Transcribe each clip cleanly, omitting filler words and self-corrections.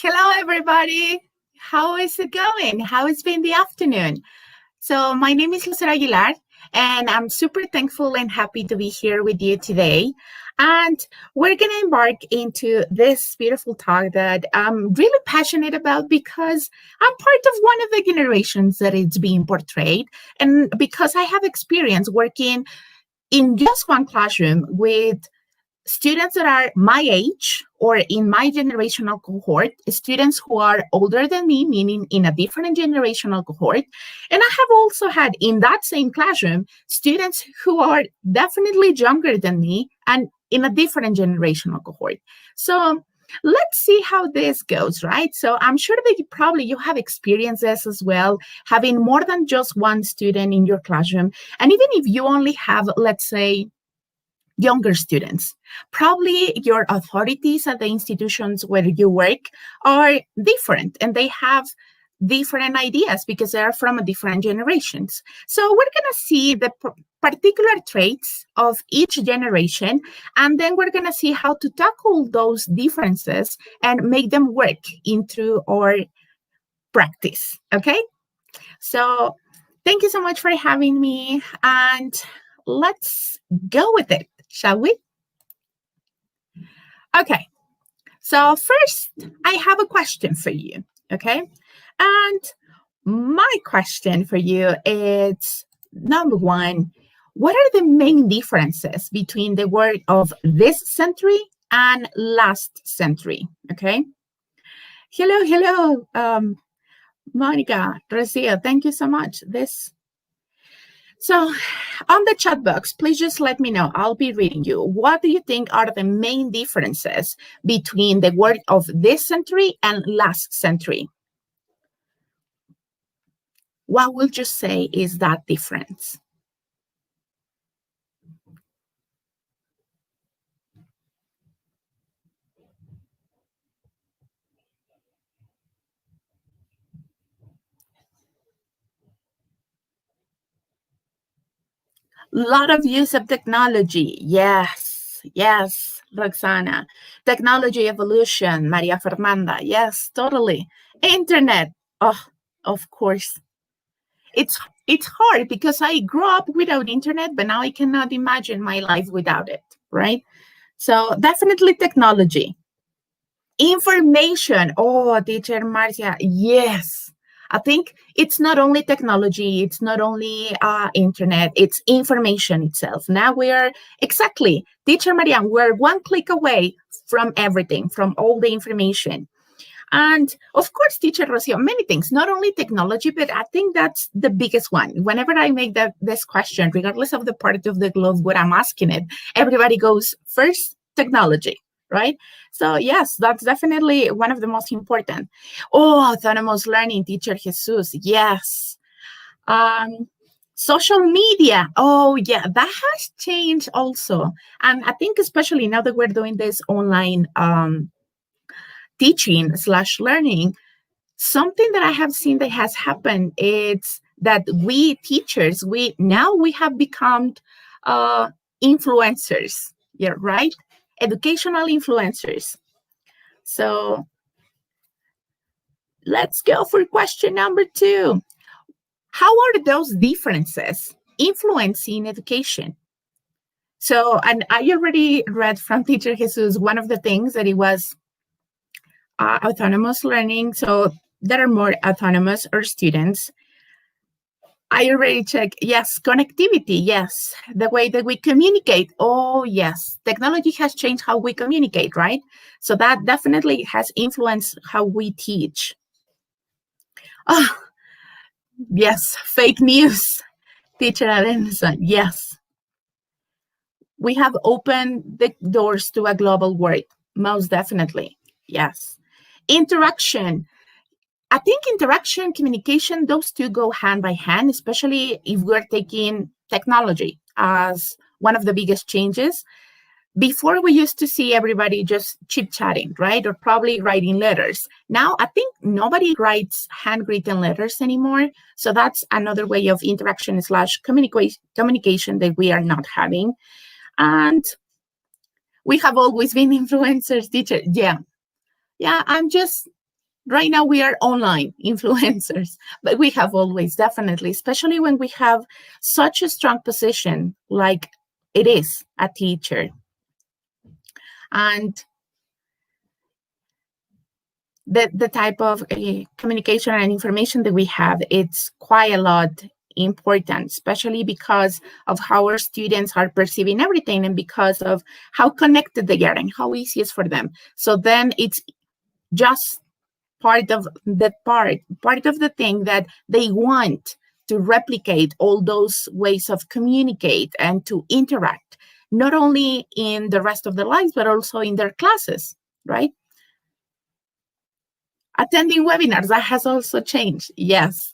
Hello, everybody. How is it going? How has been the afternoon? So my name is Lucero Aguilar, and I'm super thankful and happy to be here with you today. And we're going to embark into this beautiful talk that I'm really passionate about because I'm part of one of the generations that it's being portrayed, and because I have experience working in just one classroom with students that are my age or in my generational cohort, students who are older than me, meaning in a different generational cohort. And I have also had in that same classroom students who are definitely younger than me and in a different generational cohort. So let's see how this goes, right? So I'm sure that you have experiences as well, having more than just one student in your classroom. And even if you only have, let's say, younger students, probably your authorities at the institutions where you work are different and they have different ideas because they are from different generations. So we're going to see the particular traits of each generation, and then we're going to see how to tackle those differences and make them work into our practice. Okay? So thank you so much for having me, and let's go with it. Shall we? Okay, so first I have a question for you, okay? And my question for you is, number one, what are the main differences between the word of this century and last century, okay? Hello, Monica, Rocio, thank you so much. So on the chat box, please just let me know. I'll be reading you. What do you think are the main differences between the word of this century and last century? What would you say is that difference? A lot of use of technology. Yes, Roxana. Technology evolution, Maria Fernanda. Yes, totally. Internet. Oh, of course. It's hard because I grew up without internet, but now I cannot imagine my life without it, right? So definitely technology. Information. Oh, teacher Marcia, yes. I think it's not only technology, it's not only internet, it's information itself. Now we are, exactly, teacher Marian, we're one click away from everything, from all the information. And of course, teacher Rocio, many things, not only technology, but I think that's the biggest one. Whenever I make this question, regardless of the part of the globe where I'm asking it, everybody goes first, technology, right? So yes, that's definitely one of the most important. Oh, autonomous learning, teacher Jesus, yes. Social media, oh yeah, that has changed also. And I think especially now that we're doing this online teaching/learning, something that I have seen that has happened is that we teachers, we have become influencers, yeah, right? Educational influencers. So let's go for question number 2. How are those differences influencing education? So, and I already read from teacher Jesus, one of the things that it was autonomous learning. So that are more autonomous or students. I already checked. Yes, connectivity. Yes, the way that we communicate. Oh, yes. Technology has changed how we communicate, right? So that definitely has influenced how we teach. Oh, yes, fake news. Teacher Adenson, yes. We have opened the doors to a global world, most definitely. Yes. Interaction. I think interaction, communication, those two go hand by hand, especially if we're taking technology as one of the biggest changes. Before, we used to see everybody just chit-chatting, right? Or probably writing letters. Now, I think nobody writes handwritten letters anymore. So that's another way of interaction/communication that we are not having. And we have always been influencers, teachers. Yeah, I'm just right now we are online influencers, but we have always, definitely, especially when we have such a strong position like it is a teacher. And the type of communication and information that we have, it's quite a lot important, especially because of how our students are perceiving everything and because of how connected they are and how easy it is for them. So then it's just part of the thing that they want to replicate all those ways of communicate and to interact, not only in the rest of their lives, but also in their classes, right? Attending webinars, that has also changed. Yes.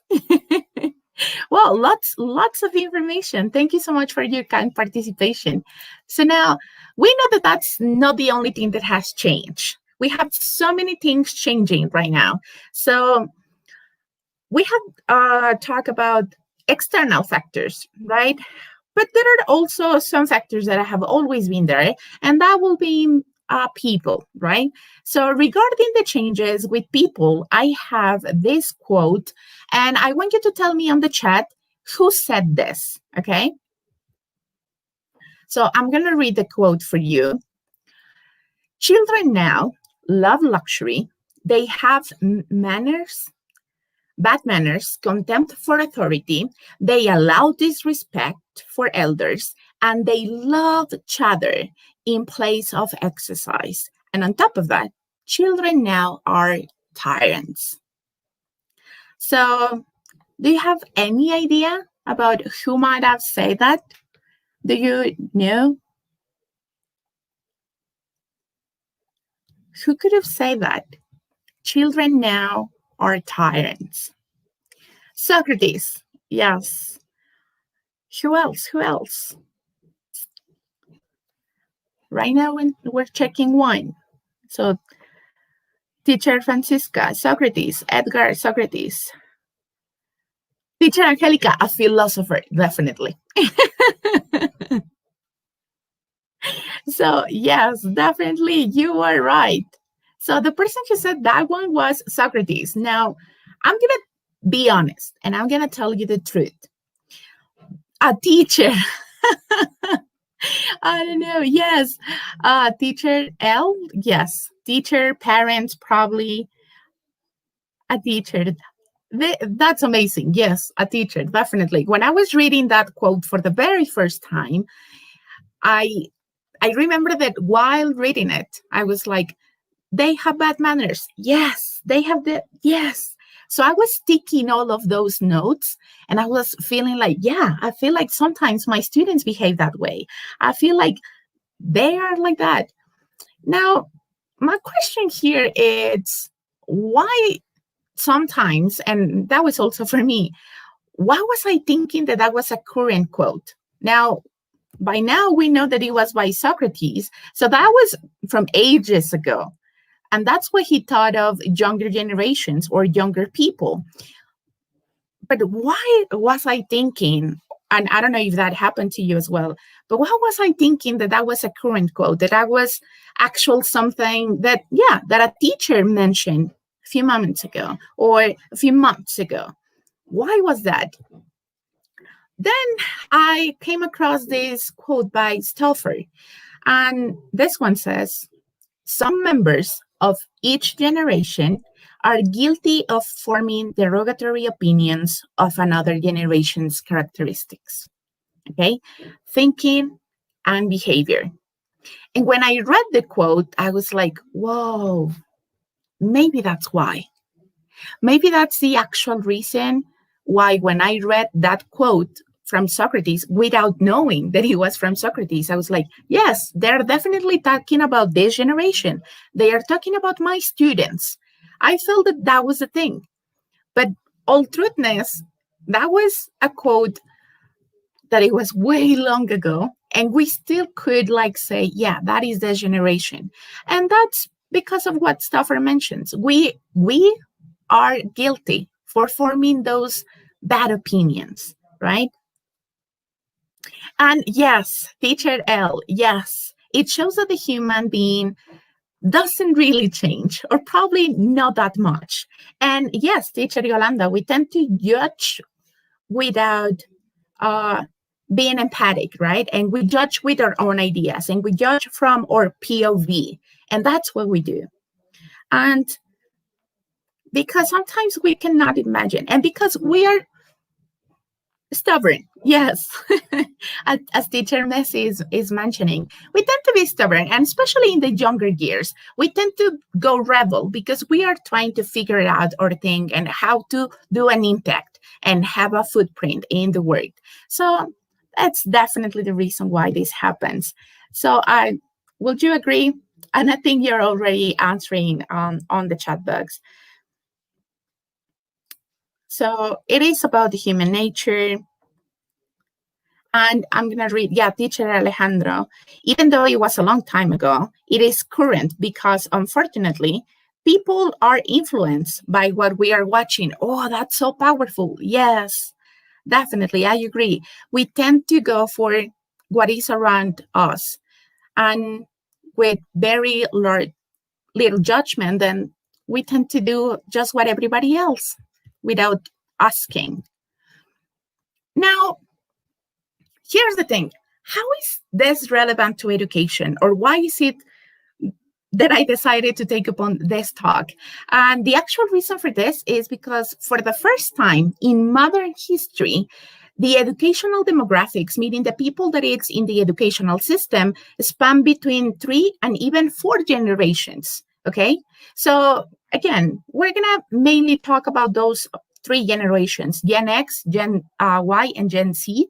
Well, lots of information. Thank you so much for your kind participation. So now we know that that's not the only thing that has changed. We have so many things changing right now. So we have talked about external factors, right? But there are also some factors that have always been there, and that will be people, right? So regarding the changes with people, I have this quote, and I want you to tell me on the chat who said this, okay? So I'm going to read the quote for you. Children now love luxury. They have manners, bad manners, contempt for authority. They allow disrespect for elders, and they love chatter in place of exercise. And on top of that, children now are tyrants. So, do you have any idea about who might have said that? Do you know? Who could have said that? Children now are tyrants. Socrates, yes. Who else? Who else? Right now we're checking one. So teacher Francisca, Socrates, Edgar, Socrates. Teacher Angelica, a philosopher, definitely. So yes, definitely, you are right. So the person who said that one was Socrates. Now, I'm going to be honest, and I'm going to tell you the truth. A teacher, I don't know, yes. Teacher L, yes. Teacher, parents, probably. A teacher. That's amazing. Yes, a teacher, definitely. When I was reading that quote for the very first time, I I remember that while reading it, I was like, they have bad manners. Yes, they have the yes. So I was taking all of those notes and I was feeling like, yeah, I feel like sometimes my students behave that way. I feel like they are like that. Now, my question here is why sometimes, and that was also for me, why was I thinking that that was a current quote? Now, by now, we know that it was by Socrates. So that was from ages ago. And that's what he thought of younger generations or younger people. But why was I thinking, and I don't know if that happened to you as well, but why was I thinking that that was a current quote, that that was actual something that, yeah, that a teacher mentioned a few moments ago or a few months ago? Why was that? Then I came across this quote by Stauffer, and this one says, some members of each generation are guilty of forming derogatory opinions of another generation's characteristics, okay? Thinking and behavior. And when I read the quote, I was like, whoa, maybe that's why. Maybe that's the actual reason why when I read that quote from Socrates without knowing that he was from Socrates, I was like, yes, they're definitely talking about this generation. They are talking about my students. I felt that that was the thing. But all truthness, that was a quote that it was way long ago. And we still could like say, yeah, that is the generation. And that's because of what Stauffer mentions. We are guilty for forming those bad opinions, right? And yes, teacher L, yes, it shows that the human being doesn't really change, or probably not that much. And yes, teacher Yolanda, we tend to judge without uh, being empathic, right? And we judge with our own ideas, and we judge from our POV. And that's what we do. And because sometimes we cannot imagine, and because we are stubborn, yes, as teacher Messi is mentioning, we tend to be stubborn, and especially in the younger years, we tend to go rebel because we are trying to figure out our thing and how to do an impact and have a footprint in the world. So that's definitely the reason why this happens. So would you agree? And I think you're already answering on the chat box. So it is about the human nature. And I'm going to read, teacher Alejandro, even though it was a long time ago, it is current because unfortunately, people are influenced by what we are watching. Oh, that's so powerful. Yes, definitely. I agree. We tend to go for what is around us. And with very little judgment, then we tend to do just what everybody else without asking. Now, here's the thing. How is this relevant to education, or why is it that I decided to take upon this talk? And the actual reason for this is because for the first time in modern history, the educational demographics, meaning the people that it's in the educational system, span between 3 and even 4 generations, okay? So again, we're gonna mainly talk about those 3 generations, Gen X, Gen Y, and Gen Z.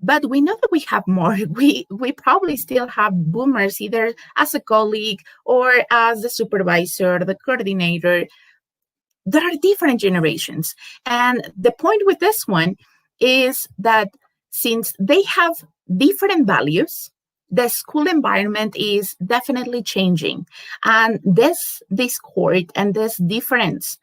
But we know that we have more. We probably still have boomers, either as a colleague or as the supervisor, the coordinator. There are different generations. And the point with this one is that since they have different values, the school environment is definitely changing. And this discord and this difference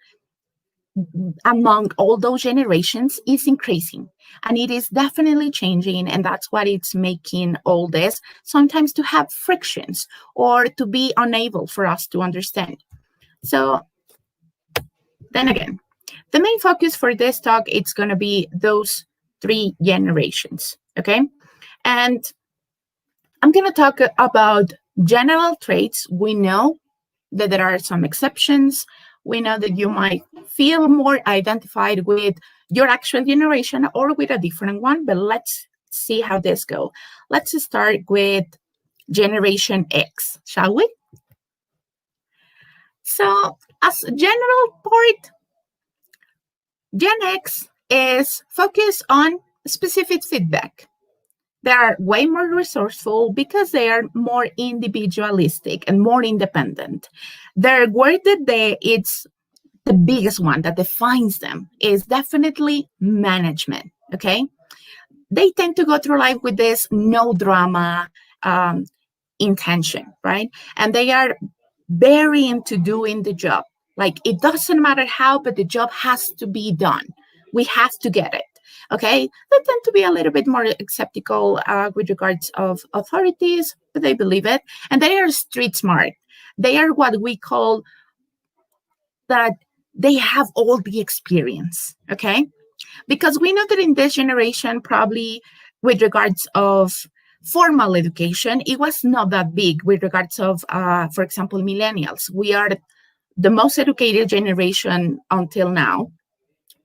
among all those generations is increasing, and it is definitely changing, and that's what it's making all this sometimes to have frictions or to be unable for us to understand. So then again, the main focus for this talk, it's going to be those 3 generations, okay? And I'm going to talk about general traits. We know that there are some exceptions. We know that you might feel more identified with your actual generation or with a different one, but let's see how this goes. Let's start with Generation X, shall we? So as a general part, Gen X is focused on specific feedback. They are way more resourceful because they are more individualistic and more independent. Their word that it's the biggest one that defines them is definitely management, okay? They tend to go through life with this no drama intention, right? And they are very into doing the job. Like, it doesn't matter how, but the job has to be done. We have to get it, okay? They tend to be a little bit more skeptical with regards of authorities, but they believe it. And they are street smart. They are what we call that they have all the experience, okay? Because we know that in this generation, probably with regards of formal education, it was not that big with regards of, for example, millennials. We are the most educated generation until now.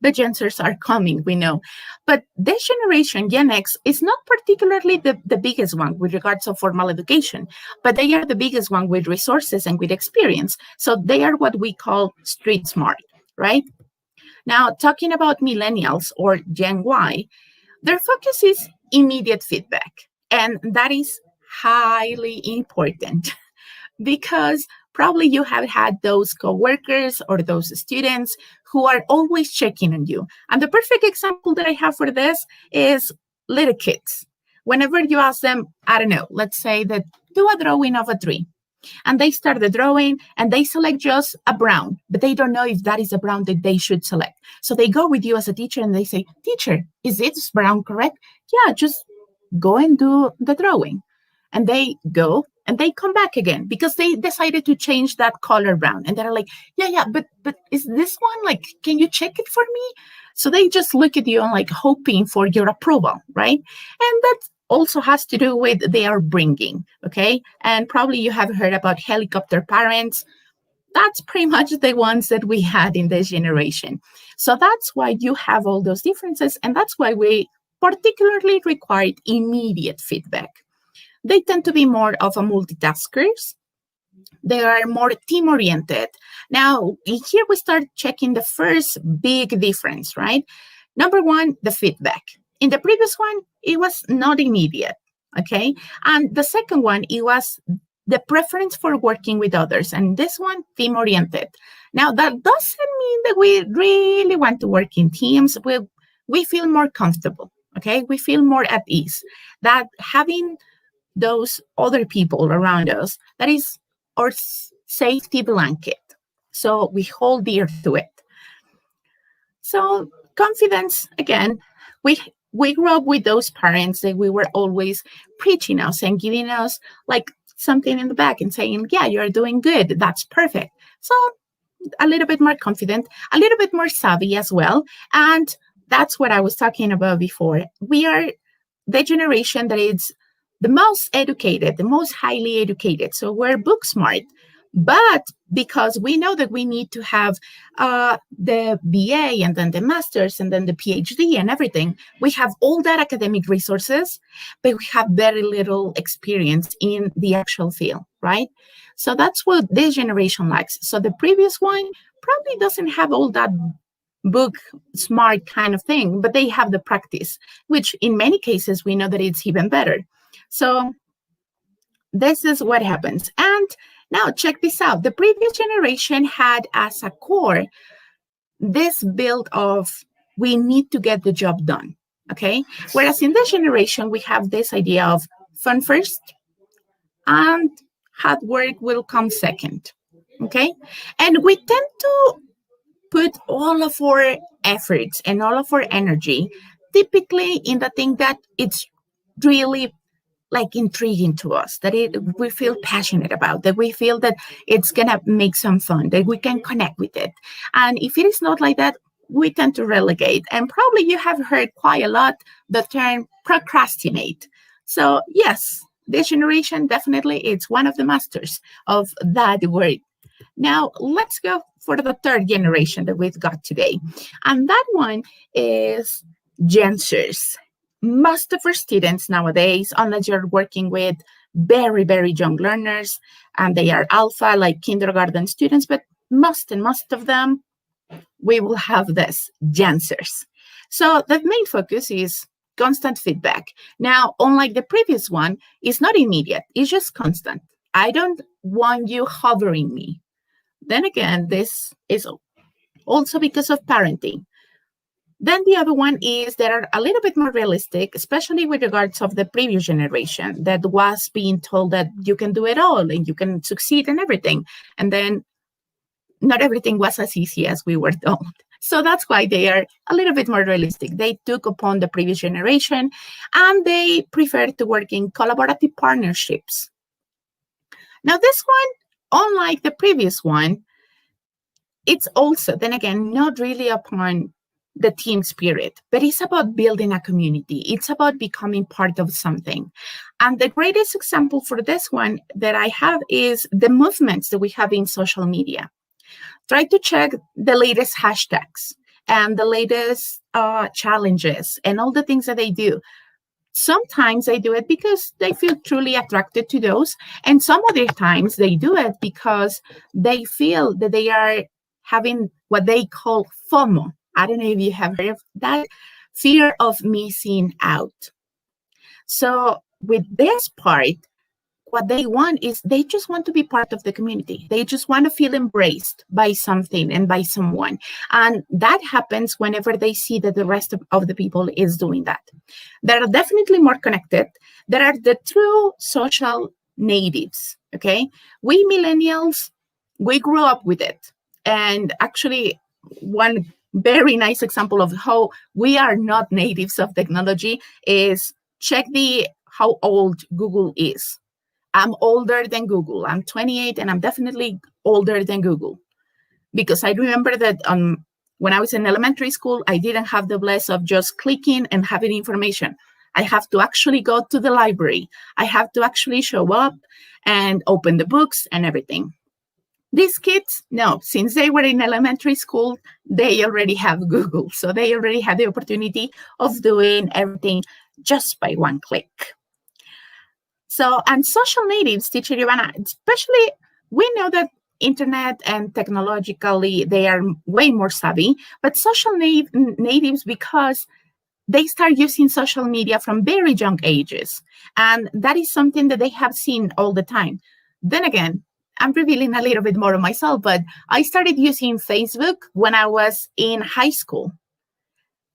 The Gen Zers are coming, we know. But this generation, Gen X, is not particularly the biggest one with regards of formal education, but they are the biggest one with resources and with experience. So they are what we call street smart, right? Now, talking about millennials or Gen Y, their focus is immediate feedback. And that is highly important because probably you have had those coworkers or those students who are always checking on you. And the perfect example that I have for this is little kids. Whenever you ask them, I don't know, let's say that do a drawing of a tree. And they start the drawing and they select just a brown, but they don't know if that is a brown that they should select. So they go with you as a teacher and they say, teacher, is this brown correct? Yeah, just go and do the drawing. And they go And they come back again because they decided to change that color brown. And they're like, yeah, but is this one like, can you check it for me? So they just look at you and like hoping for your approval, right? And that also has to do with they are bringing, okay? And probably you have heard about helicopter parents. That's pretty much the ones that we had in this generation. So that's why you have all those differences. And that's why we particularly required immediate feedback. They tend to be more of a multitaskers. They are more team-oriented. Now, here we start checking the first big difference, right? Number one, the feedback. In the previous one, it was not immediate, okay? And the second one, it was the preference for working with others. And this one, team-oriented. Now, that doesn't mean that we really want to work in teams. We feel more comfortable, okay? We feel more at ease. That having those other people around us, that is our safety blanket. So we hold dear to it. So confidence, again, we grew up with those parents that we were always preaching us and giving us like something in the back and saying, yeah, you're doing good. That's perfect. So a little bit more confident, a little bit more savvy as well. And that's what I was talking about before. We are the generation that is the most educated, the most highly educated. So we're book smart. But because we know that we need to have the BA and then the master's and then the PhD and everything, we have all that academic resources, but we have very little experience in the actual field, right? So that's what this generation lacks. So the previous one probably doesn't have all that book smart kind of thing, but they have the practice, which in many cases we know that it's even better. So this is what happens. And now check this out. The previous generation had as a core this build of we need to get the job done, okay? Whereas in this generation, we have this idea of fun first and hard work will come second, okay? And we tend to put all of our efforts and all of our energy typically in the thing that it's really like intriguing to us, that we feel passionate about, that we feel that it's gonna make some fun, that we can connect with it. And if it is not like that, we tend to relegate. And probably you have heard quite a lot the term procrastinate. So yes, this generation definitely it's one of the masters of that word. Now let's go for the third generation that we've got today. And that one is Gen Zers. Most of our students nowadays, unless you're working with very, very young learners, and they are alpha, like kindergarten students, but most of them, we will have this, Gen Zers. So the main focus is constant feedback. Now, unlike the previous one, it's not immediate, it's just constant. I don't want you hovering me. Then again, this is also because of parenting. Then the other one is that are a little bit more realistic, especially with regards of the previous generation that was being told that you can do it all and you can succeed in everything. And then not everything was as easy as we were told. So that's why they are a little bit more realistic. They took upon the previous generation and they prefer to work in collaborative partnerships. Now this one, unlike the previous one, it's also, then again, not really upon the team spirit, but it's about building a community. It's about becoming part of something. And the greatest example for this one that I have is the movements that we have in social media. Try to check the latest hashtags and the latest challenges and all the things that they do. Sometimes they do it because they feel truly attracted to those. And some other times they do it because they feel that they are having what they call FOMO. I don't know if you have heard of that, fear of missing out. So with this part, what they want is they just want to be part of the community. They just want to feel embraced by something and by someone. And that happens whenever they see that the rest of the people is doing that. They are definitely more connected. There are the true social natives, okay? We millennials, we grew up with it. And actually, one very nice example of how we are not natives of technology is check how old Google is. I'm older than Google. I'm 28 and I'm definitely older than Google, because I remember that when I was in elementary school, I didn't have the bless of just clicking and having information. I have to actually go to the library. I have to actually show up and open the books and everything. These kids, no, since they were in elementary school, they already have Google. So they already have the opportunity of doing everything just by one click. So, and social natives, teacher Ivana, especially, we know that internet and technologically, they are way more savvy, but social natives, because they start using social media from very young ages. And that is something that they have seen all the time. Then again, I'm revealing a little bit more of myself, but I started using Facebook when I was in high school.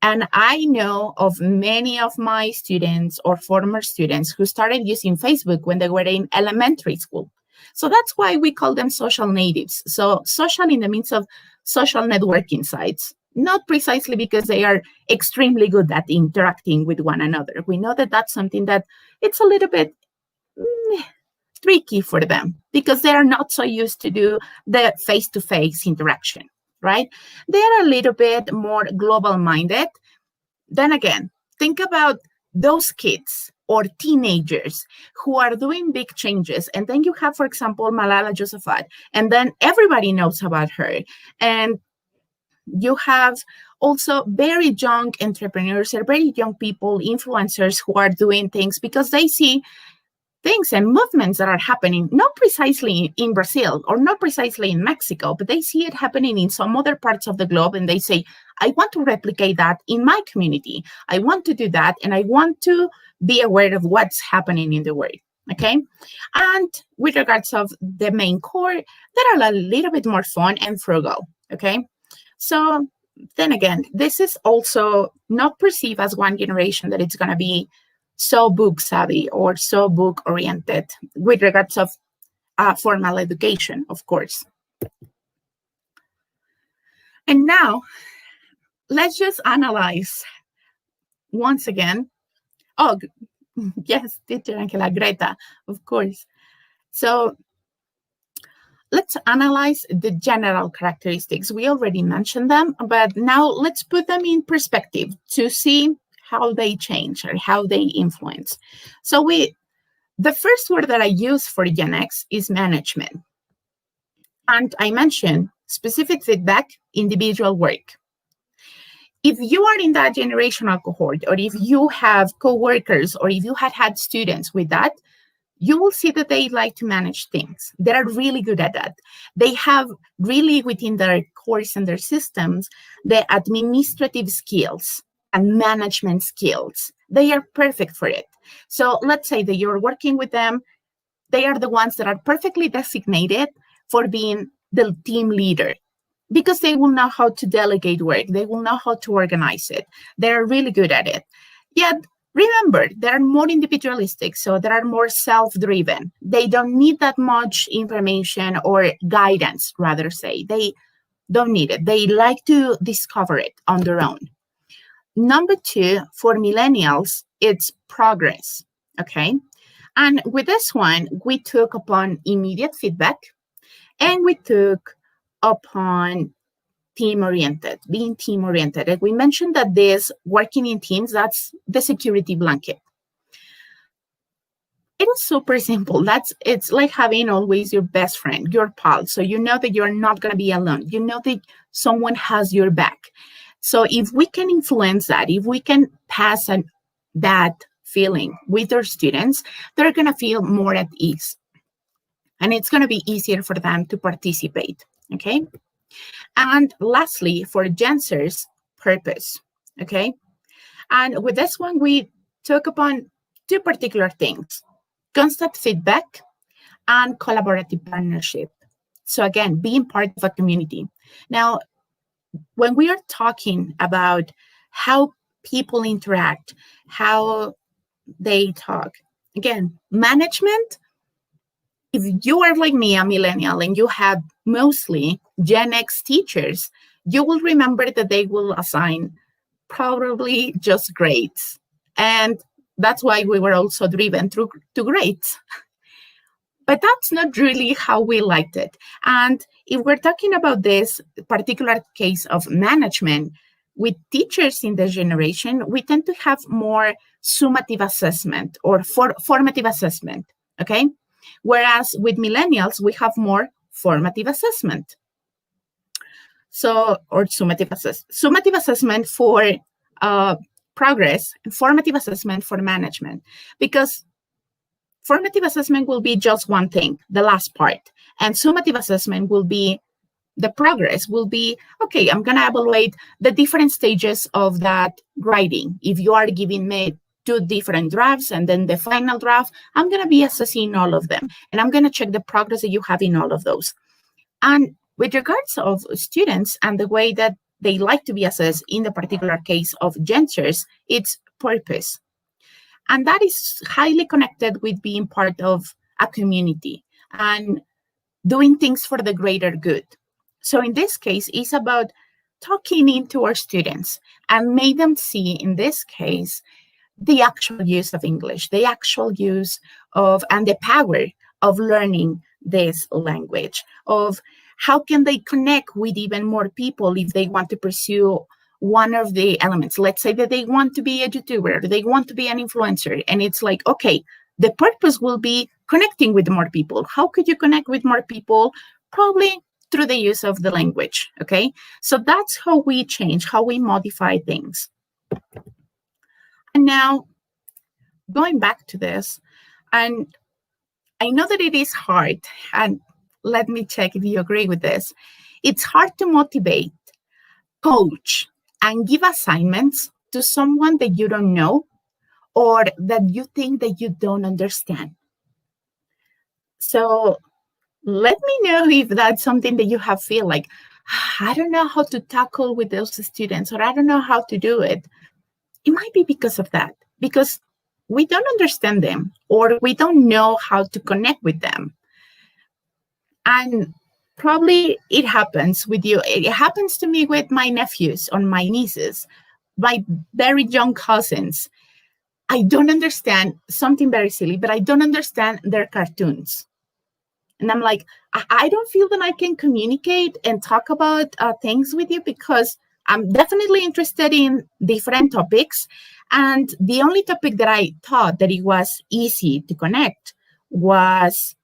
And I know of many of my students or former students who started using Facebook when they were in elementary school. So that's why we call them social natives. So social in the means of social networking sites, not precisely because they are extremely good at interacting with one another. We know that that's something that it's a little bit tricky for them because they are not so used to do the face-to-face interaction, right? They are a little bit more global-minded. Then again, think about those kids or teenagers who are doing big changes. And then you have, for example, Malala Yousafzai, and then everybody knows about her. And you have also very young entrepreneurs or very young people, influencers who are doing things because they see things and movements that are happening, not precisely in Brazil or not precisely in Mexico, but they see it happening in some other parts of the globe. And they say, I want to replicate that in my community. I want to do that. And I want to be aware of what's happening in the world. Okay. And with regards of the main core, that are a little bit more fun and frugal. Okay. So then again, this is also not perceived as one generation that it's going to be so book savvy or so book oriented with regards of formal education, of course. And now let's just analyze once again. Oh, yes, teacher Angela, Greta, of course. So let's analyze the general characteristics. We already mentioned them, but now let's put them in perspective to see how they change or how they influence. So the first word that I use for Gen X is management. And I mentioned specific feedback, individual work. If you are in that generational cohort, or if you have coworkers, or if you had students with that, you will see that they like to manage things. They are really good at that. They have really within their course and their systems, the administrative skills and management skills. They are perfect for it. So let's say that you're working with them. They are the ones that are perfectly designated for being the team leader because they will know how to delegate work. They will know how to organize it. They're really good at it. Yet, remember, they're more individualistic, so they are more self-driven. They don't need that much information or guidance, rather say. They don't need it. They like to discover it on their own. Number two, for millennials, it's progress, okay? And with this one, we took upon immediate feedback and we took upon team-oriented, being team-oriented. And we mentioned that this working in teams, that's the security blanket. It is super simple. It's like having always your best friend, your pal. So you know that you're not going to be alone. You know that someone has your back. So if we can influence that, if we can pass that feeling with our students, they're going to feel more at ease. And it's going to be easier for them to participate, okay? And lastly, for Gen Zers, purpose, okay? And with this one, we took upon two particular things, constant feedback and collaborative partnership. So again, being part of a community. Now, when we are talking about how people interact, how they talk, again, management, if you are like me, a millennial, and you have mostly Gen X teachers, you will remember that they will assign probably just grades. And that's why we were also driven to grades. But that's not really how we liked it. And if we're talking about this particular case of management, with teachers in this generation, we tend to have more summative assessment or formative assessment, okay? Whereas with millennials, we have more formative assessment. So, or summative assessment for progress, and formative assessment for management, because formative assessment will be just one thing, the last part, and summative assessment will be the progress will be, okay, I'm going to evaluate the different stages of that writing. If you are giving me 2 different drafts and then the final draft, I'm going to be assessing all of them, and I'm going to check the progress that you have in all of those. And with regards of students and the way that they like to be assessed in the particular case of genders, it's purpose. And that is highly connected with being part of a community and doing things for the greater good. So in this case, it's about talking into our students and make them see, in this case, the actual use of English, the actual use of, and the power of learning this language, of how can they connect with even more people if they want to pursue one of the elements. Let's say that they want to be a YouTuber, they want to be an influencer, and it's like, okay, the purpose will be connecting with more people. How could you connect with more people? Probably through the use of the language, okay? So that's how we change, how we modify things. And now, going back to this, and I know that it is hard, and let me check if you agree with this. It's hard to motivate, coach, and give assignments to someone that you don't know or that you think that you don't understand. So let me know if that's something that you have feel like, I don't know how to tackle with those students, or I don't know how to do it. It might be because of that, because we don't understand them or we don't know how to connect with them. And probably it happens with you. It happens to me with my nephews or my nieces, my very young cousins. I don't understand something very silly, but I don't understand their cartoons. And I'm like, I don't feel that I can communicate and talk about things with you because I'm definitely interested in different topics. And the only topic that I thought that it was easy to connect was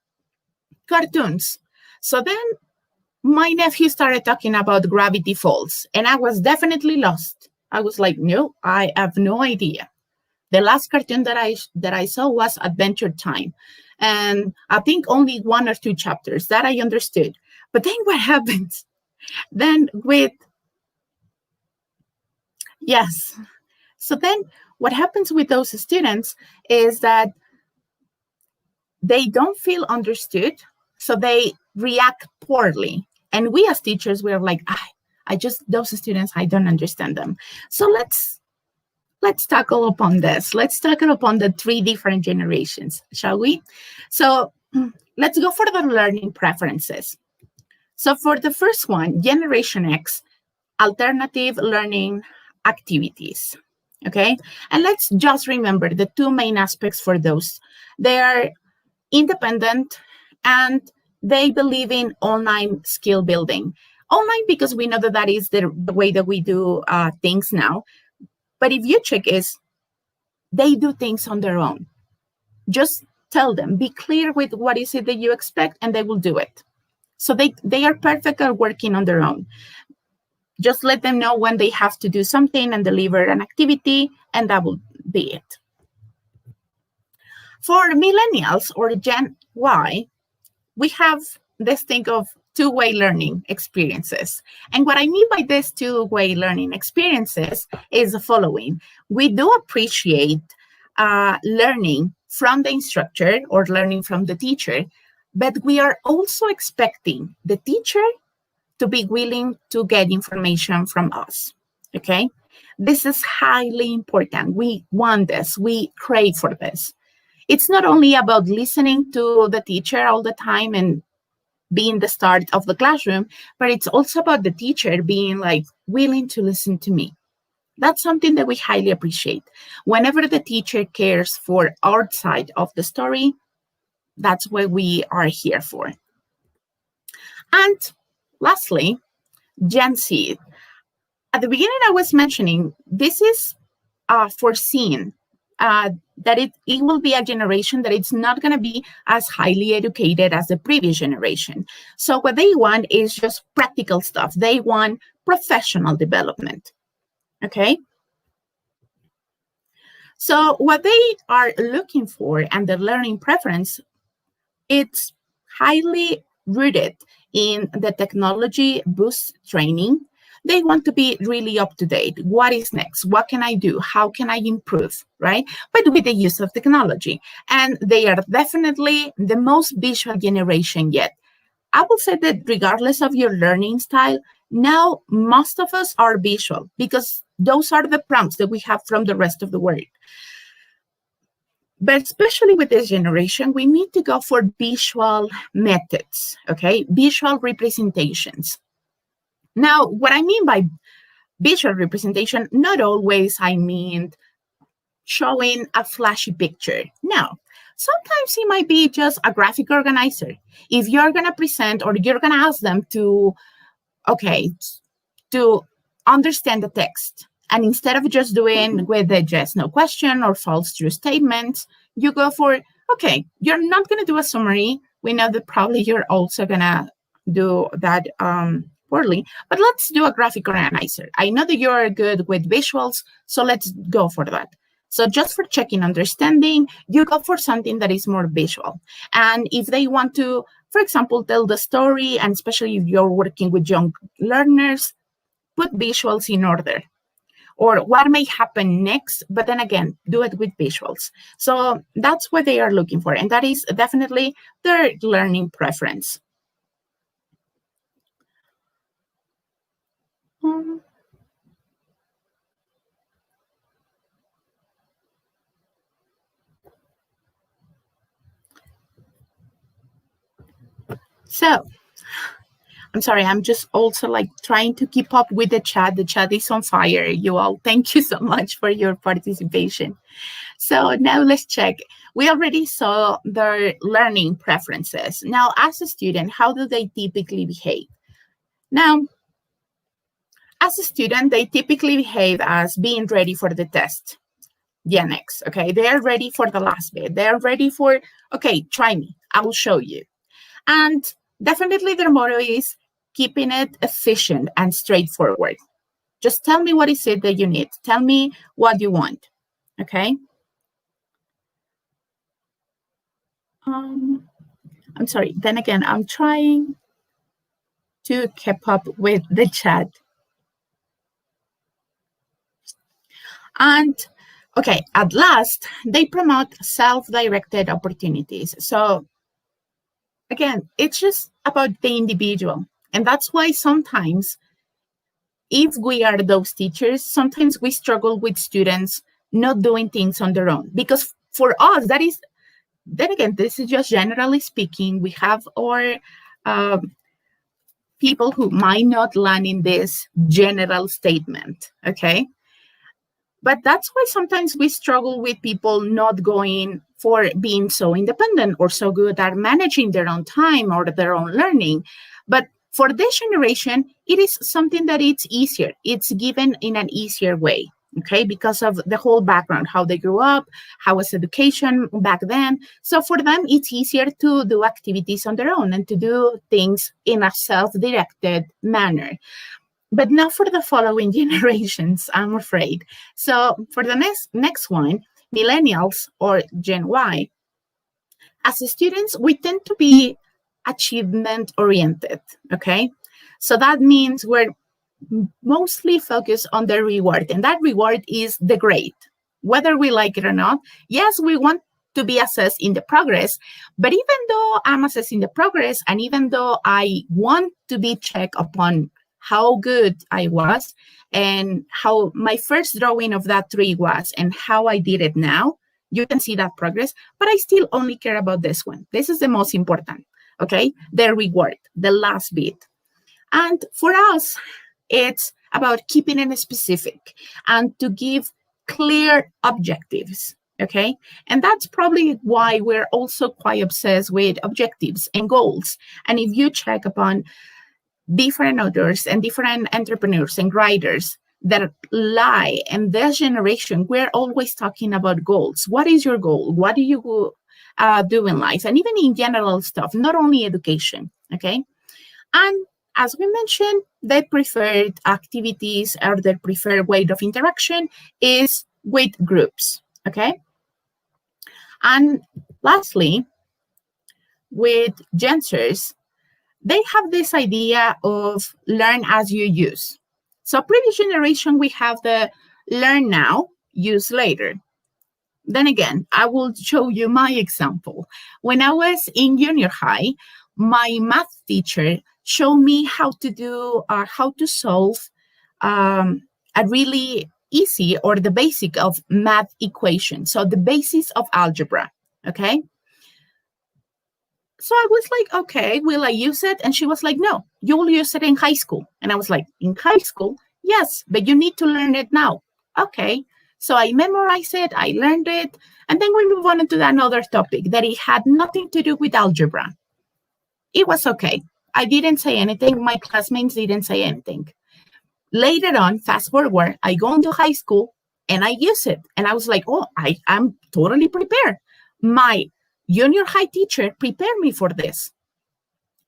cartoons. So then my nephew started talking about Gravity Falls, and I was definitely lost. I was like, no, I have no idea. The last cartoon that I saw was Adventure Time. And I think only 1 or 2 chapters that I understood. But then what happens? Then yes. So then what happens with those students is that they don't feel understood. So they react poorly. And we as teachers, we're like, those students, I don't understand them. So let's tackle upon this. Let's tackle upon the 3 different generations, shall we? So let's go for the learning preferences. So for the first one, Generation X, alternative learning activities, okay? And let's just remember the 2 main aspects for those. They are independent and they believe in online skill building. Online because we know that is the way that we do things now. But if you check they do things on their own. Just tell them, be clear with what is it that you expect, and they will do it. So they are perfect at working on their own. Just let them know when they have to do something and deliver an activity, and that will be it. For millennials or Gen Y, we have this thing of 2-way learning experiences. And what I mean by this 2-way learning experiences is the following. We do appreciate learning from the instructor or learning from the teacher, but we are also expecting the teacher to be willing to get information from us, okay? This is highly important. We want this. We crave for this. It's not only about listening to the teacher all the time and being the start of the classroom, but it's also about the teacher being like willing to listen to me. That's something that we highly appreciate. Whenever the teacher cares for our side of the story, That's what we are here for. And lastly, Gen Z. At the beginning, I was mentioning this is foreseen that it will be a generation that it's not going to be as highly educated as the previous generation. So what they want is just practical stuff. They want professional development. Okay. So what they are looking for and the learning preference, it's highly rooted in the technology boost training. They want to be really up to date. What is next? What can I do? How can I improve? Right? But with the use of technology. And they are definitely the most visual generation yet. I will say that regardless of your learning style, now most of us are visual because those are the prompts that we have from the rest of the world. But especially with this generation, we need to go for visual methods, okay? Visual representations. Now, what I mean by visual representation, not always I mean showing a flashy picture. No, sometimes it might be just a graphic organizer. If you're going to present or you're going to ask them to understand the text, and instead of just doing with the yes, no question or false true statements, you go for, okay, you're not going to do a summary. We know that probably you're also going to do that poorly, but let's do a graphic organizer. I know that you're good with visuals, so let's go for that. So just for checking understanding, you go for something that is more visual. And if they want to, for example, tell the story, and especially if you're working with young learners, put visuals in order. Or what may happen next, but then again, do it with visuals. So that's what they are looking for. And that is definitely their learning preference. So I'm sorry, I'm just also like trying to keep up with the chat. The chat is on fire. You all, thank you so much for your participation. So now let's check. We already saw their learning preferences. Now, as a student, how do they typically behave? Now, as a student, they typically behave as being ready for the test. Gen X, okay? They are ready for the last bit. They are ready for, okay, try me. I will show you. And definitely their motto is keeping it efficient and straightforward. Just tell me what is it that you need. Tell me what you want, okay? I'm sorry. Then again, I'm trying to keep up with the chat. And okay, at last, they promote self-directed opportunities. So again, it's just about the individual. And that's why sometimes, if we are those teachers, sometimes we struggle with students not doing things on their own. Because for us, that is, then again, this is just generally speaking, we have our people who might not land in this general statement, okay? But that's why sometimes we struggle with people not going for being so independent or so good at managing their own time or their own learning. But for this generation, it is something that it's easier. It's given in an easier way, okay, because of the whole background, how they grew up, how was education back then. So for them, it's easier to do activities on their own and to do things in a self-directed manner. But not for the following generations, I'm afraid. So for the next one, Millennials or Gen Y, as students, we tend to be achievement-oriented, okay? So that means we're mostly focused on the reward, and that reward is the grade, whether we like it or not. Yes, we want to be assessed in the progress, but even though I'm assessing the progress, and even though I want to be checked upon how good I was and how my first drawing of that tree was and how I did it now, you can see that progress, but I still only care about this one. This is the most important, okay? The reward, the last bit. And for us, it's about keeping it specific and to give clear objectives, okay? And that's probably why we're also quite obsessed with objectives and goals. And if you check upon different authors and different entrepreneurs and writers that lie in this generation, we're always talking about goals. What is your goal? What do you do in life? And even in general stuff, not only education, okay? And as we mentioned, their preferred activities or their preferred way of interaction is with groups, okay? And lastly, with Gensers, they have this idea of learn as you use. So previous generation, we have the learn now, use later. Then again, I will show you my example. When I was in junior high, my math teacher showed me how to do or how to solve a really easy or the basic of math equation. So the basis of algebra, okay? So I was like, okay, will I use it? And she was like, no, you will use it in high school. And I was like, in high school? Yes, but you need to learn it now. Okay. So I memorized it, I learned it, and then we move on to another topic that it had nothing to do with algebra. It was okay. I didn't say anything. My classmates didn't say anything. Later on, fast forward, I go into high school and I use it. And I was like, oh, I'm totally prepared. My junior high teacher prepared me for this.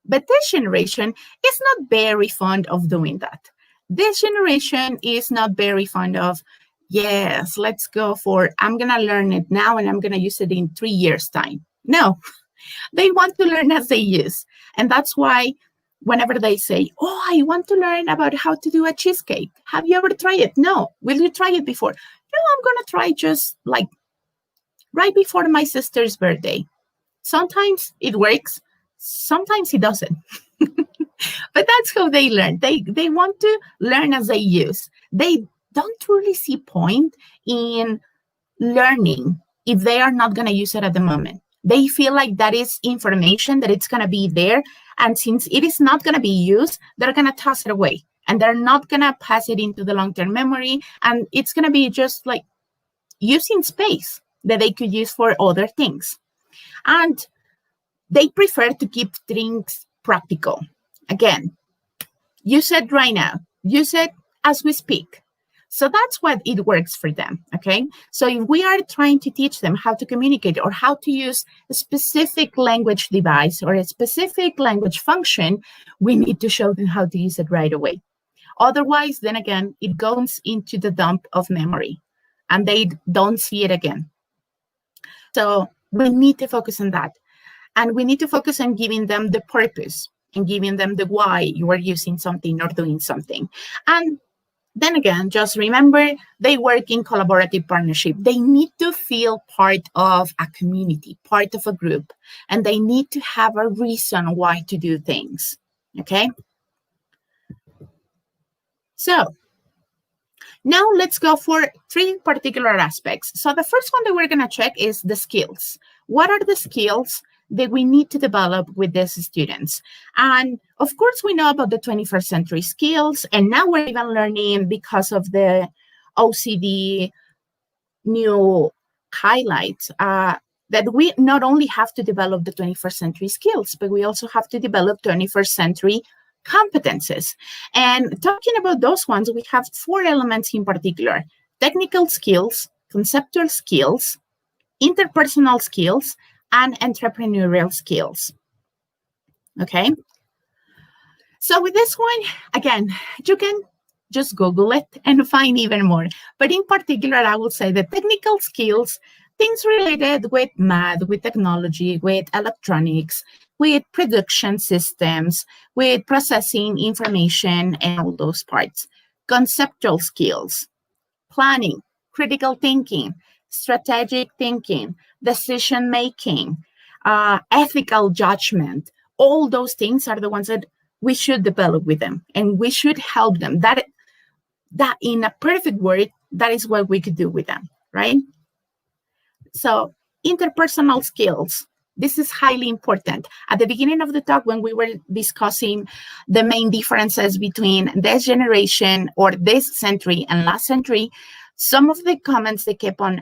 But this generation is not very fond of doing that. This generation is not very fond of, yes, let's go for, I'm going to learn it now and I'm going to use it in 3 years' time. No, they want to learn as they use. And that's why whenever they say, oh, I want to learn about how to do a cheesecake. Have you ever tried it? No. Will you try it before? No, I'm going to try just like right before my sister's birthday. Sometimes it works. Sometimes it doesn't. But that's how they learn. They want to learn as they use. They don't really see point in learning if they are not going to use it at the moment. They feel like that is information that it's going to be there. And since it is not going to be used, they're going to toss it away. And they're not going to pass it into the long-term memory. And it's going to be just like using space that they could use for other things. And they prefer to keep things practical. Again, use it right now. Use it as we speak. So that's what it works for them, okay? So if we are trying to teach them how to communicate or how to use a specific language device or a specific language function, we need to show them how to use it right away. Otherwise, then again, it goes into the dump of memory and they don't see it again. So we need to focus on that. And we need to focus on giving them the purpose and giving them the why you are using something or doing something. And then again, just remember, they work in collaborative partnership. They need to feel part of a community, part of a group, and they need to have a reason why to do things, okay? So now let's go for 3 particular aspects. So the first one that we're gonna check is the skills. What are the skills that we need to develop with these students? And of course, we know about the 21st century skills, and now we're even learning because of the OCD new highlights that we not only have to develop the 21st century skills, but we also have to develop 21st century competences. And talking about those ones, we have 4 elements in particular: technical skills, conceptual skills, interpersonal skills, and entrepreneurial skills. Okay. So with this one, again, you can just Google it and find even more. But in particular, I would say the technical skills, things related with math, with technology, with electronics, with production systems, with processing information, and all those parts. Conceptual skills, planning, critical thinking, strategic thinking, decision-making, ethical judgment. All those things are the ones that we should develop with them, and we should help them. That in a perfect word, that is what we could do with them, right? So interpersonal skills, this is highly important. At the beginning of the talk, when we were discussing the main differences between this generation or this century and last century, some of the comments that kept on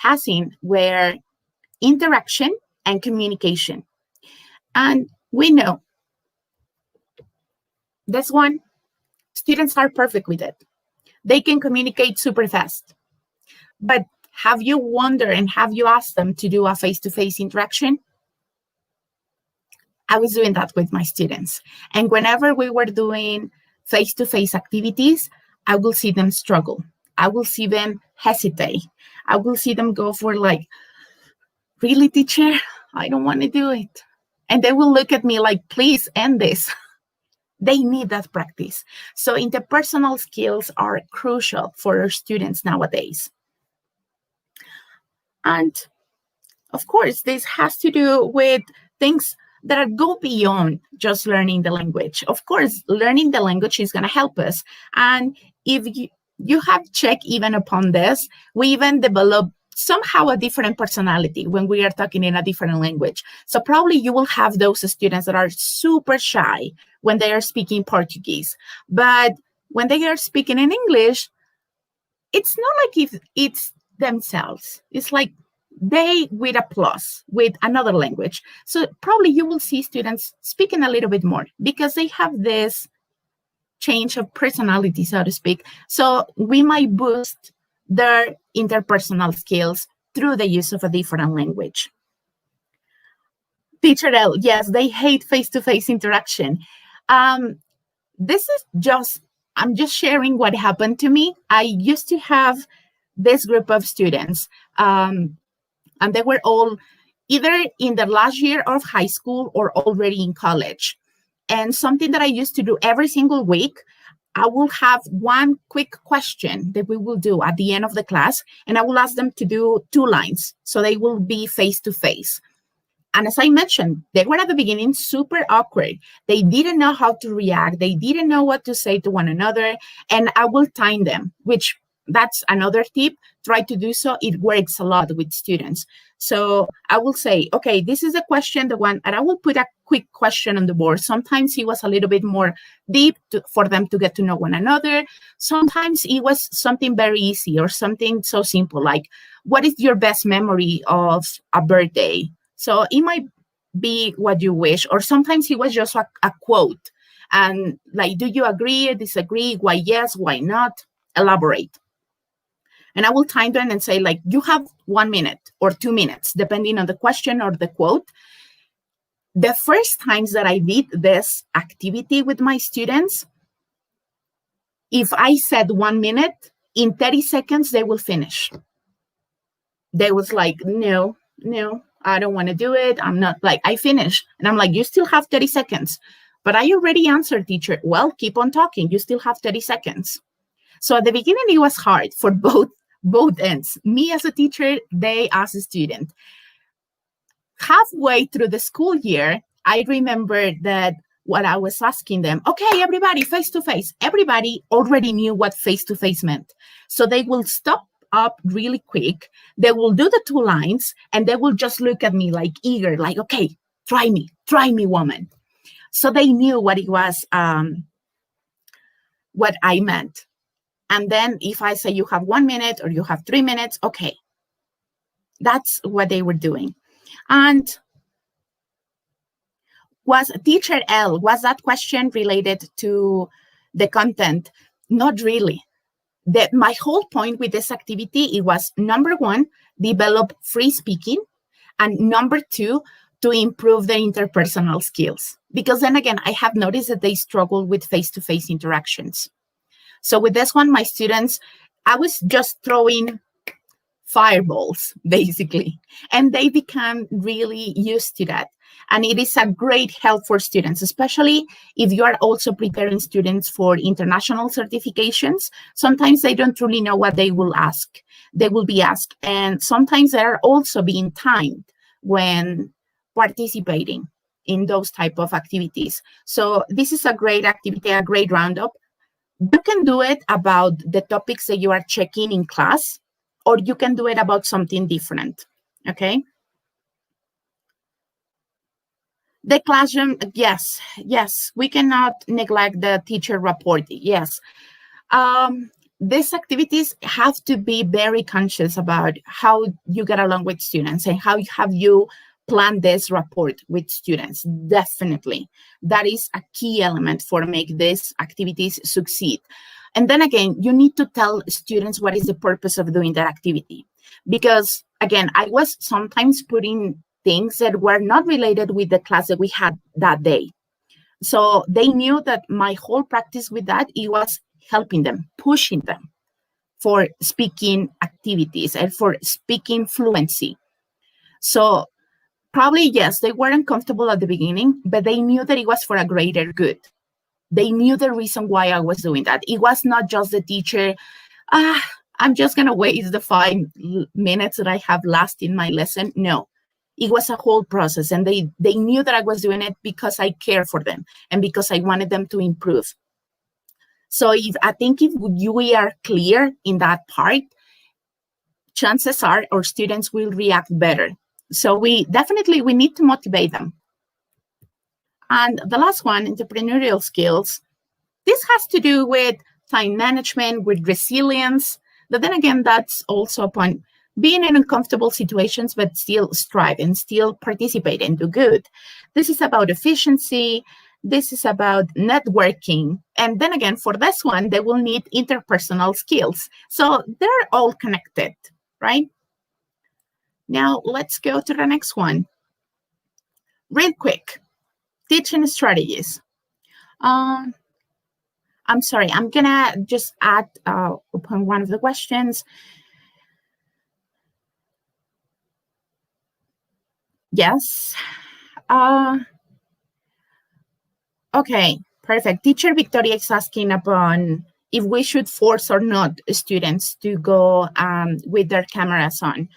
passing were interaction and communication. And we know this one, students are perfect with it. They can communicate super fast. But have you wondered and have you asked them to do a face-to-face interaction? I was doing that with my students. And whenever we were doing face-to-face activities, I will see them struggle. I will see them hesitate. I will see them go for like, really, teacher? I don't want to do it. And they will look at me like, please end this. They need that practice. So interpersonal skills are crucial for our students nowadays. And of course, this has to do with things that go beyond just learning the language. Of course, learning the language is going to help us. And if you have checked even upon this, we even develop somehow a different personality when we are talking in a different language. So probably you will have those students that are super shy when they are speaking Portuguese. But when they are speaking in English, it's not like if it's themselves. It's like they with a plus with another language. So probably you will see students speaking a little bit more because they have this change of personality, so to speak. So we might boost their interpersonal skills through the use of a different language. Teacher L, yes, they hate face-to-face interaction. This is just, I'm just sharing what happened to me. I used to have this group of students, and they were all either in the last year of high school or already in college. And something that I used to do every single week, I will have one quick question that we will do at the end of the class, and I will ask them to do 2 lines, so they will be face-to-face. And as I mentioned, they were at the beginning super awkward. They didn't know how to react. They didn't know what to say to one another. And I will time them, which that's another tip. Try to do so. It works a lot with students. So I will say, okay, this is a question, the one, and I will put a quick question on the board. Sometimes it was a little bit more deep for them to get to know one another. Sometimes it was something very easy or something so simple, like, what is your best memory of a birthday? So it might be what you wish, or sometimes it was just a quote. And like, do you agree or disagree? Why yes, why not? Elaborate. And I will time them and say, like, you have 1 minute or 2 minutes, depending on the question or the quote. The first times that I did this activity with my students, if I said 1 minute, in 30 seconds, they will finish. They was like, no, I don't want to do it. I'm not, like, I finished. And I'm like, you still have 30 seconds. But I already answered, teacher. Well, keep on talking. You still have 30 seconds. So at the beginning, it was hard for both ends. Me as a teacher, they as a student. Halfway through the school year, I remember that what I was asking them, okay, everybody, face-to-face. Everybody already knew what face-to-face meant. So they will stop up really quick. They will do the 2 lines, and they will just look at me like eager, like, okay, try me, woman. So they knew what it was, what I meant. And then if I say you have 1 minute or you have 3 minutes, okay. That's what they were doing. And was teacher L, was that question related to the content? Not really. My whole point with this activity, it was, number 1, develop free speaking, and number 2, to improve their interpersonal skills. Because then again, I have noticed that they struggle with face-to-face interactions. So with this one, my students, I was just throwing fireballs, basically, and they become really used to that. And it is a great help for students, especially if you are also preparing students for international certifications. Sometimes they don't truly know what they will ask. They will be asked. And sometimes they are also being timed when participating in those type of activities. So this is a great activity, a great roundup. You can do it about the topics that you are checking in class, or you can do it about something different, okay? The classroom, yes, we cannot neglect the teacher report, yes. these activities have to be very conscious about how you get along with students and how have you planned this rapport with students. Definitely, that is a key element for make these activities succeed. And then again, you need to tell students what is the purpose of doing that activity. Because again, I was sometimes putting things that were not related with the class that we had that day. So they knew that my whole practice with that, it was helping them, pushing them for speaking activities and for speaking fluency. So probably, yes, they weren't comfortable at the beginning, but they knew that it was for a greater good. They knew the reason why I was doing that. It was not just the teacher, I'm just going to waste the 5 minutes that I have last in my lesson. No, it was a whole process. And they knew that I was doing it because I care for them and because I wanted them to improve. So I think if we are clear in that part, chances are our students will react better. So we need to motivate them. And the last one, entrepreneurial skills. This has to do with time management, with resilience. But then again, that's also upon being in uncomfortable situations, but still strive and still participate and do good. This is about efficiency. This is about networking. And then again, for this one, they will need interpersonal skills. So they're all connected, right? Now, let's go to the next one. Real quick, teaching strategies. I'm sorry, I'm going to just add upon one of the questions. Yes. Okay, perfect. Teacher Victoria is asking upon if we should force or not students to go with their cameras on.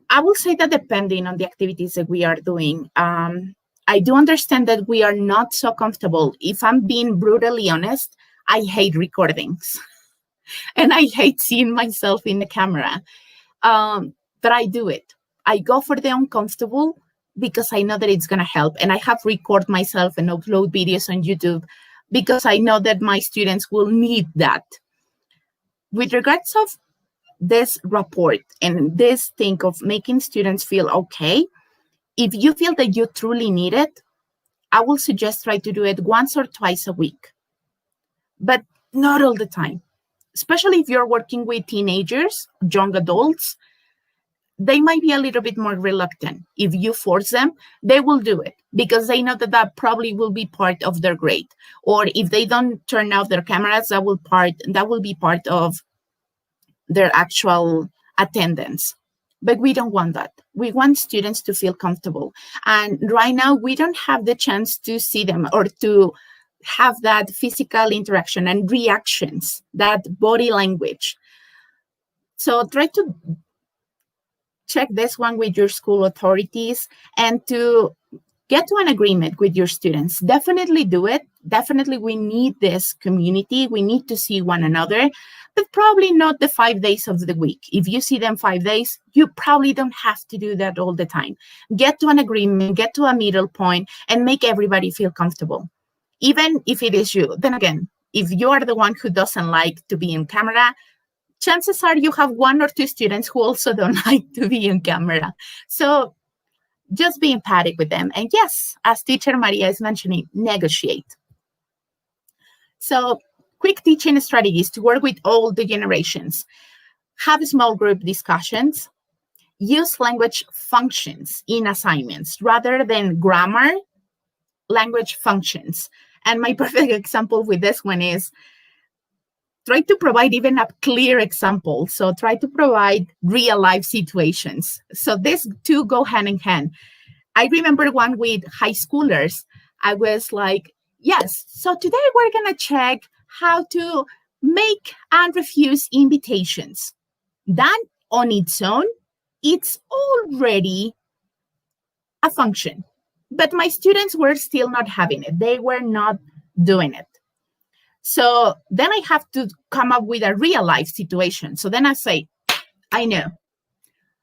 I will say that depending on the activities that we are doing, I do understand that we are not so comfortable. If I'm being brutally honest, I hate recordings and I hate seeing myself in the camera, but I do it. I go for the uncomfortable because I know that it's going to help. And I have record myself and upload videos on YouTube because I know that my students will need that. With regards of this report and this thing of making students feel okay, if you feel that you truly need it, I will suggest try to do it once or twice a week, but not all the time. Especially if you're working with teenagers, young adults, they might be a little bit more reluctant. If you force them, they will do it because they know that that probably will be part of their grade. Or if they don't turn off their cameras, that will be part of their actual attendance. But we don't want that. We want students to feel comfortable. And right now, we don't have the chance to see them or to have that physical interaction and reactions, that body language. So try to check this one with your school authorities and to get to an agreement with your students. Definitely do it. Definitely, we need this community. We need to see one another, but probably not the 5 days of the week. If you see them 5 days, you probably don't have to do that all the time. Get to an agreement, get to a middle point, and make everybody feel comfortable. Even if it is you. Then again, if you are the one who doesn't like to be in camera, chances are you have 1 or 2 students who also don't like to be in camera. So just be empathic with them. And yes, as teacher Maria is mentioning, negotiate. So quick teaching strategies to work with all the generations. Have small group discussions. Use language functions in assignments rather than grammar, language functions. And my perfect example with this one is try to provide even a clear example. So try to provide real life situations. So these two go hand in hand. I remember one with high schoolers. I was like, yes, so today we're going to check how to make and refuse invitations. That on its own, it's already a function. But my students were still not having it. They were not doing it. So then I have to come up with a real life situation. So then I say, I know.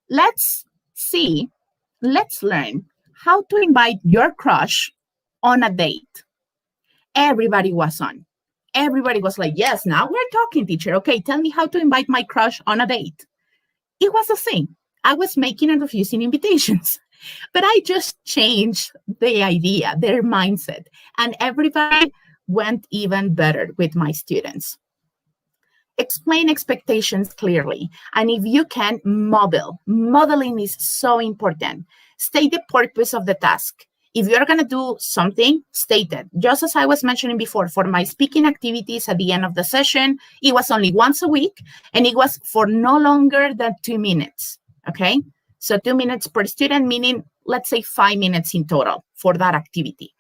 Let's learn how to invite your crush on a date. Everybody was on. Everybody was like, yes, now we're talking, teacher. Okay, tell me how to invite my crush on a date. It was the same. I was making and refusing invitations, but I just changed the idea, their mindset, and everybody went even better with my students. Explain expectations clearly. And if you can, modeling is so important. State the purpose of the task. If you're going to do something, state it. Just as I was mentioning before, for my speaking activities at the end of the session, it was only once a week, and it was for no longer than 2 minutes. Okay? So 2 minutes per student, meaning, let's say 5 minutes in total for that activity.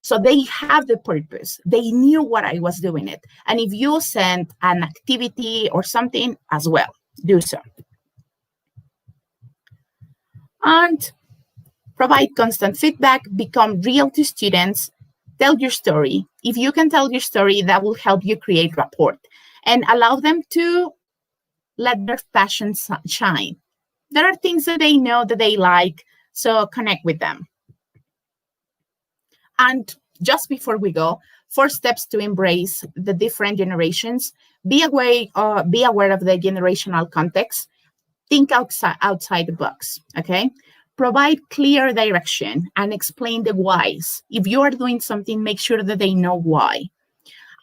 So they have the purpose. They knew what I was doing it. And if you send an activity or something as well, do so. And provide constant feedback, become real to students, tell your story. If you can tell your story, that will help you create rapport and allow them to let their passion shine. There are things that they know that they like, so connect with them. And just before we go, 4 steps to embrace the different generations. Be aware of the generational context. Think outside the box, okay? Provide clear direction and explain the whys. If you are doing something, make sure that they know why.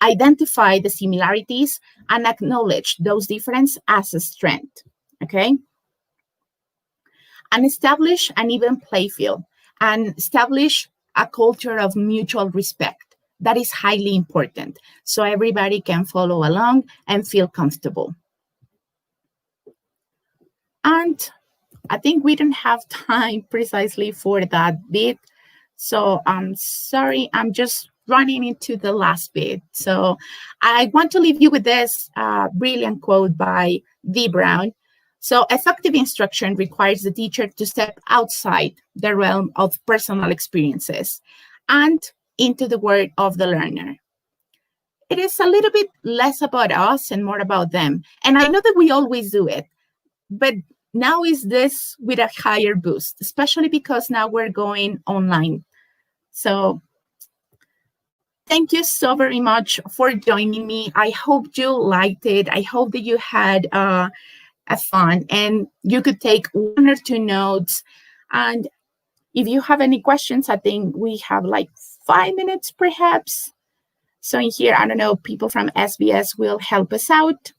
Identify the similarities and acknowledge those differences as a strength, okay? And establish an even play field and establish a culture of mutual respect. That is highly important, so everybody can follow along and feel comfortable. And I think we don't have time precisely for that bit, so I'm sorry, I'm just running into the last bit. So I want to leave you with this brilliant quote by Dee Brown. So effective instruction requires the teacher to step outside the realm of personal experiences and into the world of the learner. It is a little bit less about us and more about them. And I know that we always do it, but now is this with a higher boost, especially because now we're going online. So thank you so very much for joining me. I hope you liked it. I hope that you had a fun and you could take 1 or 2 notes. And if you have any questions, I think we have like 5 minutes perhaps. So in here, I don't know, people from SBS will help us out.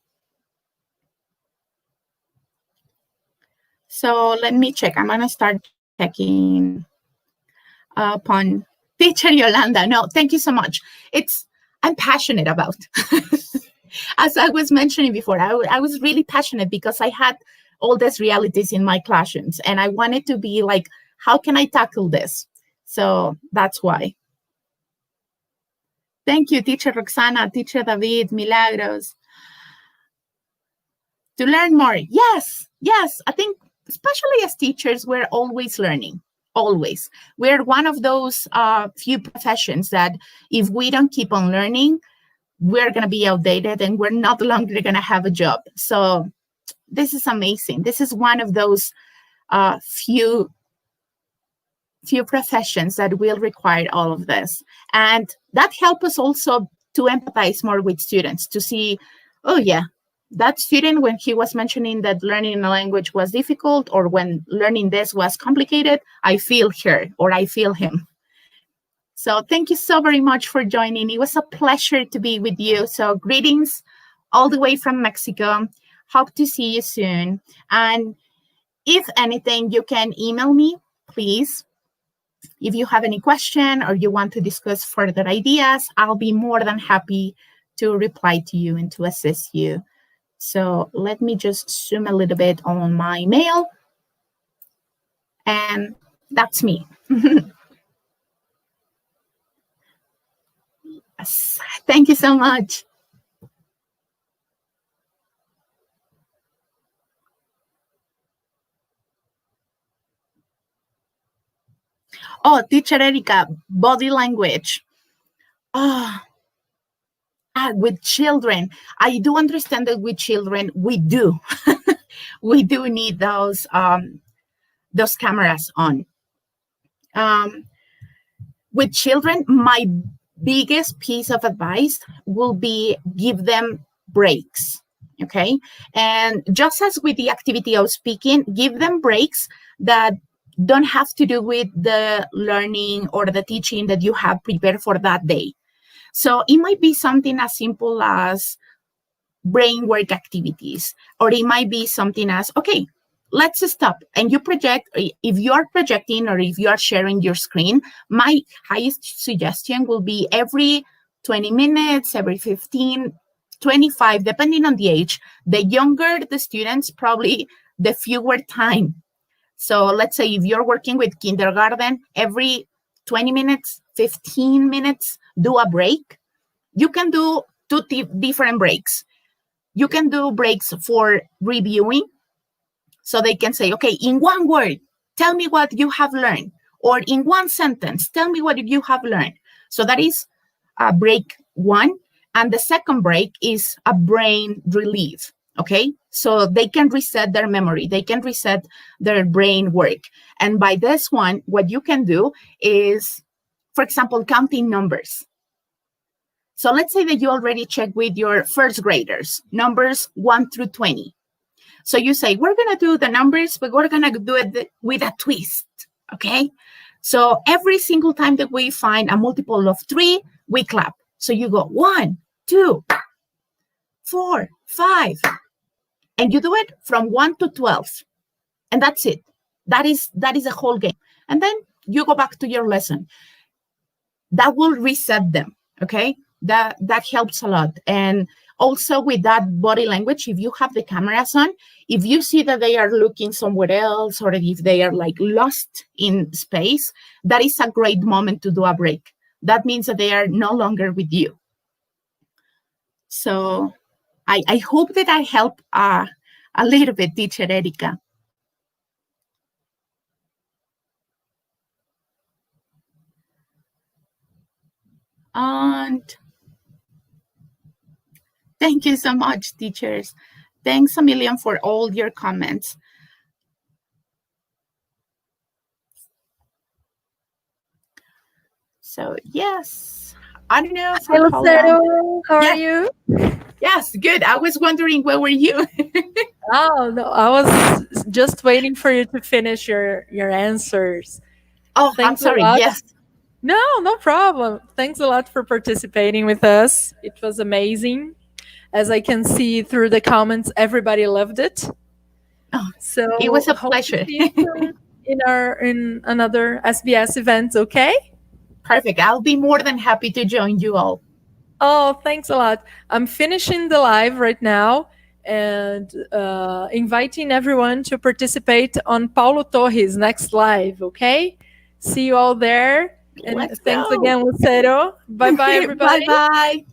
So let me check. I'm gonna start checking upon Teacher Yolanda. No, thank you so much. I'm passionate about. As I was mentioning before, I was really passionate because I had all these realities in my classrooms and I wanted to be like, how can I tackle this? So that's why. Thank you, Teacher Roxana, Teacher David, Milagros. To learn more. Yes. I think especially as teachers, we're always learning. Always. We're one of those few professions that if we don't keep on learning, we're going to be outdated and we're not longer going to have a job. So this is amazing. This is one of those few professions that will require all of this. And that helps us also to empathize more with students, to see, oh yeah, that student, when he was mentioning that learning a language was difficult or when learning this was complicated, I feel her or I feel him. So thank you so very much for joining. It was a pleasure to be with you. So greetings all the way from Mexico. Hope to see you soon. And if anything, you can email me, please. If you have any question or you want to discuss further ideas, I'll be more than happy to reply to you and to assist you. So let me just zoom a little bit on my mail. And that's me. Yes. Thank you so much. Oh, Teacher Erica, body language. With children, I do understand that with children, we do. We do need those cameras on. With children, my biggest piece of advice will be give them breaks. Okay. And just as with the activity of speaking, give them breaks that don't have to do with the learning or the teaching that you have prepared for that day. So it might be something as simple as brain work activities, or it might be something as, okay, let's stop and you project. If you are projecting or if you are sharing your screen, my highest suggestion will be every 20 minutes, every 15, 25, depending on the age. The younger the students, probably the fewer time. So let's say if you're working with kindergarten, every 20 minutes, 15 minutes, do a break. You can do two different breaks. You can do breaks for reviewing. So they can say, okay, in one word, tell me what you have learned. Or in one sentence, tell me what you have learned. So that is break one. And the second break is a brain relief. Okay, so they can reset their memory. They can reset their brain work. And by this one, what you can do is, for example, counting numbers. So let's say that you already checked with your first graders, numbers 1 through 20. So you say, we're going to do the numbers, but we're going to do it with a twist, okay? So every single time that we find a multiple of 3, we clap. So you go 1, 2, 4, 5, and you do it from 1 to 12. And that's it. That is the whole game. And then you go back to your lesson. That will reset them, okay? That helps a lot. And also with that body language, if you have the cameras on, if you see that they are looking somewhere else or if they are like lost in space, that is a great moment to do a break. That means that they are no longer with you. So I hope that I help a little bit, Teacher Erica. And thank you so much, teachers. Thanks a million for all your comments. So yes, I don't know. Hi, Lucero. How are you? Yes, good. I was wondering, where were you? Oh, no, I was just waiting for you to finish your answers. Oh, I'm sorry. Yes. No problem. Thanks a lot for participating with us. It was amazing. As I can see through the comments, everybody loved it. Oh, so it was a pleasure. in another SBS event, okay? Perfect. I'll be more than happy to join you all. Oh, thanks a lot. I'm finishing the live right now and inviting everyone to participate on Paulo Torres' next live, okay? See you all there. And thanks again, Lucero. Bye-bye, everybody. Bye-bye.